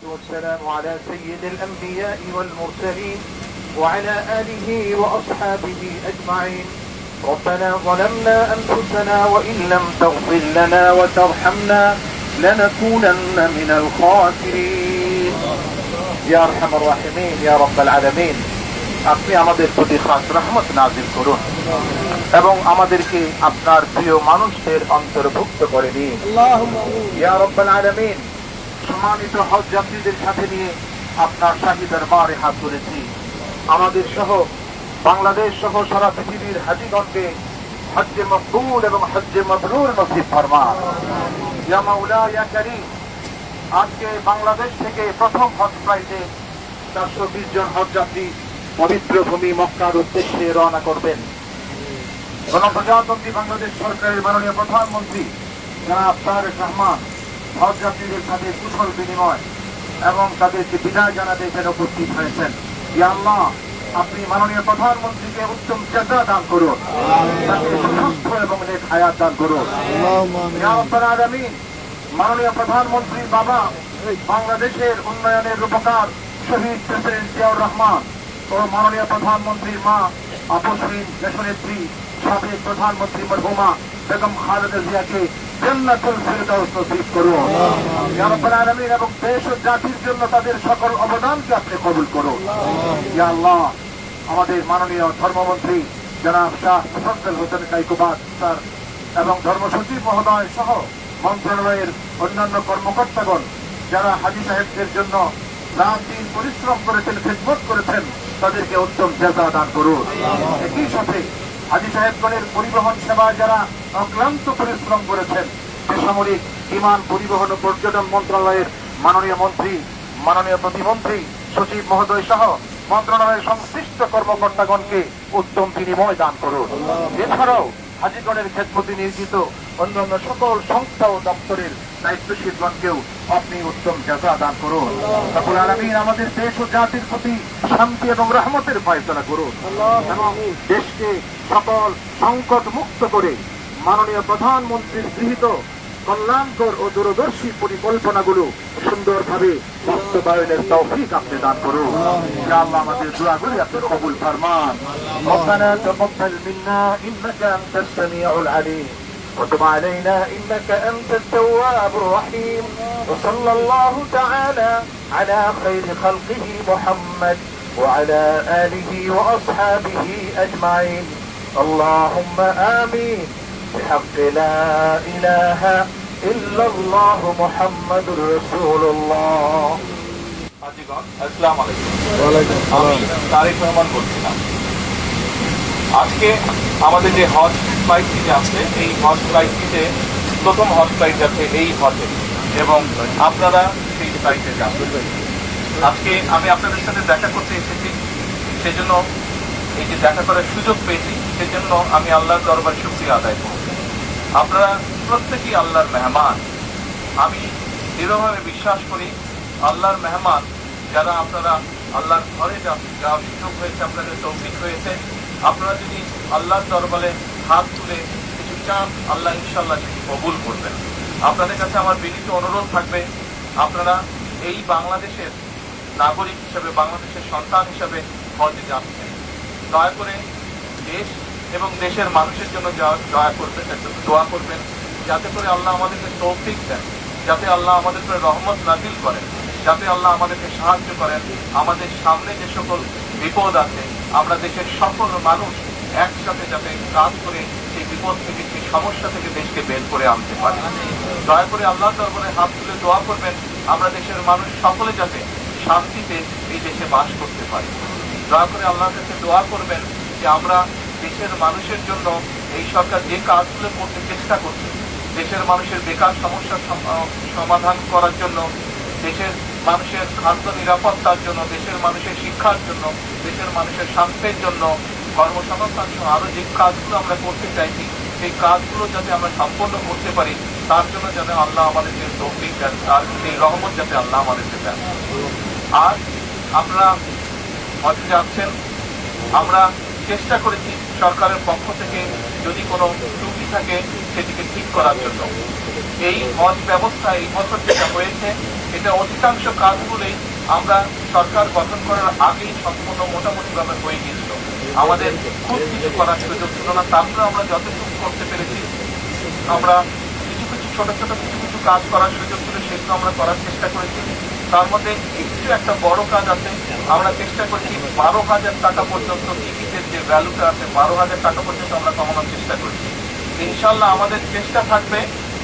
والسلام على سيد الأنبياء والمرسلين وعلى آله وأصحابه أجمعين. ربنا ظلمنا أنفسنا وإن لم تغفر لنا وترحمنا لنكونن من الخاسرين. يا أرحم الراحمين يا رب العالمين, আপনি আমাদের প্রতি খাস রহমত নাযিল করুন এবং আমাদেরকে আপনার প্রিয় মানুষদের অন্তর্ভুক্ত করে দিন। ইয়া রাব্বাল আলামিন, সম্মানিত হজ যাত্রীদের সাথে নিয়ে আপনার শাহী দরবারে হাত তুলেছি। আমাদের সহ বাংলাদেশ সহ সারা পৃথিবীর হাজীগণকে হজ্জে মকবুল এবং হজ্জে মাবরুর নসিব ফরমান। ইয়া মাওলা ইয়া কারীম, আজকে বাংলাদেশ থেকে প্রথম হজ ফ্লাইটে 420 জন হজ যাত্রী পবিত্র ভূমি মক্কার উদ্দেশ্যে রওনা করবেন। গণপ্রজাতন্ত্রী বাংলাদেশ সরকারের মাননীয় প্রধানমন্ত্রী জনাব তারেক রহমান হজ যাত্রীদের সাথে কুশল বিনিময় এবং তাদেরকে বিদায় জানাতে এখানে উপস্থিত হয়েছেন। ইয়া আল্লাহ, আপনি মাননীয় প্রধানমন্ত্রীকে উত্তম জাযা দান করুন, তাকে সুস্থ এবং নেক হায়াত দান করুন। ইয়া রাব্বাল আলামিন, মাননীয় প্রধানমন্ত্রীর বাবা বাংলাদেশের উন্নয়নের রূপকার শহীদ প্রেসিডেন্ট জিয়াউর রহমান ও মাননীয় প্রধানমন্ত্রীর মা আপসহীন দেশনেত্রী সাবেক প্রধানমন্ত্রী মরহুমা বেগম খালেদা জিয়াকে জান্নাতুল ফিরদাউস নসিব করুন। ইয়া রাব্বাল আলামিন, এবং দেশ ও জাতির জন্য তাদের সকল অবদানকে আপনি কবুল করুন। ইয়া আল্লাহ, আমাদের মাননীয় ধর্মমন্ত্রী জনাব শাহ মুফাজ্জল হোসেন কাইকুবাদ স্যার এবং ধর্মসচিব মহোদয় সহ মন্ত্রণালয়ের অন্যান্য কর্মকর্তাগণ যারা হাজী সাহেবদের জন্য রাত দিন পরিশ্রম করেছেন, খেদমত করেছেন, তাদেরকে উত্তম জাযা দান করুন। একই সাথে হাজী সাহেবগণের পরিবহন সেবায় যারা অক্লান্ত পরিশ্রম করেছেন, বেসামরিক বিমান পরিবহন ও পর্যটন মন্ত্রণালয়ের মাননীয় মন্ত্রী, মাননীয় প্রতিমন্ত্রী, সচিব মহোদয় সহ মন্ত্রণালয়ের সংশ্লিষ্ট কর্মকর্তাগণকে উত্তম বিনিময় দান করুন। এছাড়াও হাজীগণের খেদমতে নিয়োজিত অন্যান্য সকল সংস্থা ও দপ্তরের দায়িত্বশীলগণকেও আপনি উত্তম জাযা দান করুন। রব্বুল আলামিন, আমাদের দেশ ও জাতির প্রতি শান্তি এবং রহমতের ফয়সালা করুন এবং দেশকে সকল সংকট মুক্ত করে মাননীয় প্রধানমন্ত্রীর গৃহীত কল্যাণকর ও দূরদর্শী পরিকল্পনাগুলো সুন্দরভাবে বাস্তবায়নের তৌফিক আপনি দান করুন। ইয়া আল্লাহ, আমাদের দোয়াগুলি আপনি কবুল ফরমান। রব্বানা তাকাব্বাল মিন্না ইন্নাকা আনতাস সামিউল আলিম وتب علينا إنك أنت التواب الرحيم وصلى الله تعالى على خير خلقه محمد وعلى آله وأصحابه أجمعين اللهم آمين بحق لا إله إلا الله محمد رسول الله. আসসালামু আলাইকুম। আমি তারেক রহমান বলছিলাম। আজকে আমাদের যে হজ ফ্লাইটটি যাচ্ছে, এই হজ ফ্লাইটটিতে প্রথম হজ ফ্লাইট যাচ্ছে এই হজে এবং আপনারা সেই ফ্লাইটে যাচ্ছেন। আজকে আমি আপনাদের সাথে দেখা করতে এসেছি, সেজন্য এই যে দেখা করার সুযোগ পেয়েছি সেজন্য আমি আল্লাহর দরবারে শুকরিয়া আদায় করব। আপনারা প্রত্যেকেই আল্লাহর মেহমান। আমি দৃঢ়ভাবে বিশ্বাস করি আল্লাহর মেহমান যারা আপনারা আল্লাহর ঘরে যাওয়ার সুযোগ হয়েছে, আপনাদের তৌফিক হয়েছে, আপনারা যদি আল্লাহর দরবারে হাত তুলে কিছু চান, আল্লাহ ইনশাআল্লাহ সেটি কবুল করবেন। আপনাদের কাছে আমার বিনীত অনুরোধ থাকবে, আপনারা এই বাংলাদেশের নাগরিক হিসেবে, বাংলাদেশের সন্তান হিসেবে হজে যাচ্ছেন, দয়া করে দেশ এবং দেশের মানুষের জন্য দোয়া করবেন, যাতে করে আল্লাহ আমাদেরকে তৌফিক দেন, যাতে আল্লাহ আমাদের উপরে রহমত নাযিল করেন, যাতে আল্লাহ আমাদেরকে সাহায্য করেন। আমাদের সামনে যে সকল বিপদ আছে, আমরা দেশের সকল মানুষ একসাথে যাতে কাজ করে সেই বিপদ থেকে, সেই সমস্যা থেকে দেশকে বের করে আনতে পারি। দয়া করে আল্লাহর দরবারে হাত তুলে দোয়া করবেন, আমরা দেশের মানুষ সকলে যাতে শান্তিতে এই দেশে বাস করতে পারি। দয়া করে আল্লাহর কাছে দোয়া করবেন যে আমরা দেশের মানুষের জন্য এই সরকার যে কাজগুলো করতে চেষ্টা করছে, দেশের মানুষের বেকার সমস্যার সমাধান করার জন্য, দেশের মানুষের খাদ্য নিরাপত্তার জন্য, দেশের মানুষের শিক্ষার জন্য, দেশের মানুষের স্বাস্থ্যের জন্য, কর্মসংস্থান সহ আরো যে কাজগুলো আমরা করতে চাইছি, সেই কাজগুলো যাতে আমরা সম্পন্ন করতে পারি, তার জন্য যাতে আল্লাহ আমাদেরকে তৌফিক দেন, আর সেই রহমত যাতে আল্লাহ আমাদেরকে দেন। আর আপনারা হজে যাচ্ছেন, আমরা চেষ্টা করেছি সরকারের পক্ষ থেকে যদি কোনো ত্রুটি থাকে সেটিকে ঠিক করার জন্য। এই হজ ব্যবস্থা এই বছর যেটা হয়েছে এটা অধিকাংশ কাজগুলোই আমরা সরকার গঠন করার আগেই সম্পূর্ণ মোটামুটিভাবে হয়ে গিয়েছিল। আমাদের খুব কিছু করার সুযোগ ছিল না, তারপরে আমরা যতটুকু করতে পেরেছি, আমরা কিছু কিছু ছোট ছোট কিছু কাজ করার সুযোগ ছিল, সেগুলো আমরা করার চেষ্টা করেছি। তার মধ্যে একটু একটা বড় কাজ আছে, আমরা চেষ্টা করেছি 12,000 টাকা পর্যন্ত টিকিটের যে ভ্যালুটা আছে 12,000 টাকা পর্যন্ত আমরা কমানোর চেষ্টা করেছি। ইনশাল্লাহ আমাদের চেষ্টা থাকবে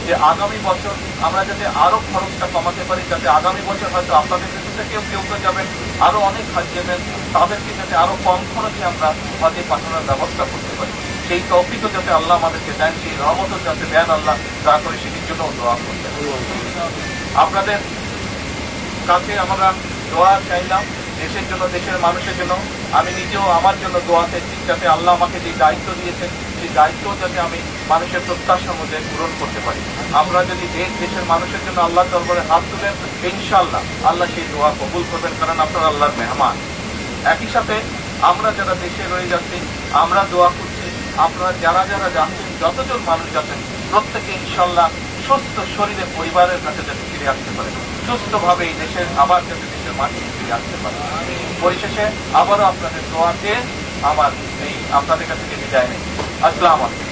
যে আগামী বছর আমরা যাতে আরো খরচটা কমাতে পারি, যাতে আগামী বছর হয়তো আপনাদের থেকে কেউ তো যাবেন, আরো অনেক হাজ যাবেন, তাদেরকে যাতে আরো কম খরচে আমরা হজে পাঠানোর ব্যবস্থা করতে পারি। সেই তৌফিকও যাতে আল্লাহ আমাদেরকে দেন, সেই রহমতও যাতে দেন আল্লাহ, দয়া করে সেটির জন্য দোয়া করতেন। আপনাদের কাছে আমরা দোয়া চাইলাম দেশের জন্য, দেশের মানুষের জন্য। আমি নিজেও আমার জন্য দোয়া চাইছি, যাতে আল্লাহ আমাকে যে দায়িত্ব দিয়েছেন সেই দায়িত্ব যাতে আমি মানুষের প্রত্যাশা মধ্যে পূরণ করতে পারি। আমরা যদি দেশের মানুষের জন্য আল্লাহ দরবারে হাত তুলেন, ইনশাআল্লাহ আল্লাহ সেই দোয়া কবুল করবেন, কারণ আপনারা আল্লাহর মেহমান। একই সাথে আমরা যারা দেশে রয়ে যাচ্ছি, আমরা দোয়া করছি আপনারা যারা যারা যাচ্ছেন, যতজন মানুষ যাচ্ছেন, প্রত্যেকে ইনশাআল্লাহ সুস্থ শরীরে পরিবারের কাছে যাতে ফিরে আসতে পারে, সুস্থভাবে এই দেশের আবার যাতে দেশের মাটিতে ফিরে আসতে পারে। পরিশেষে আবারও আপনাদের দোয়াতে আমার এই আপনাদের কাছে বিদায় নেই। আসসালামু আলাইকুম।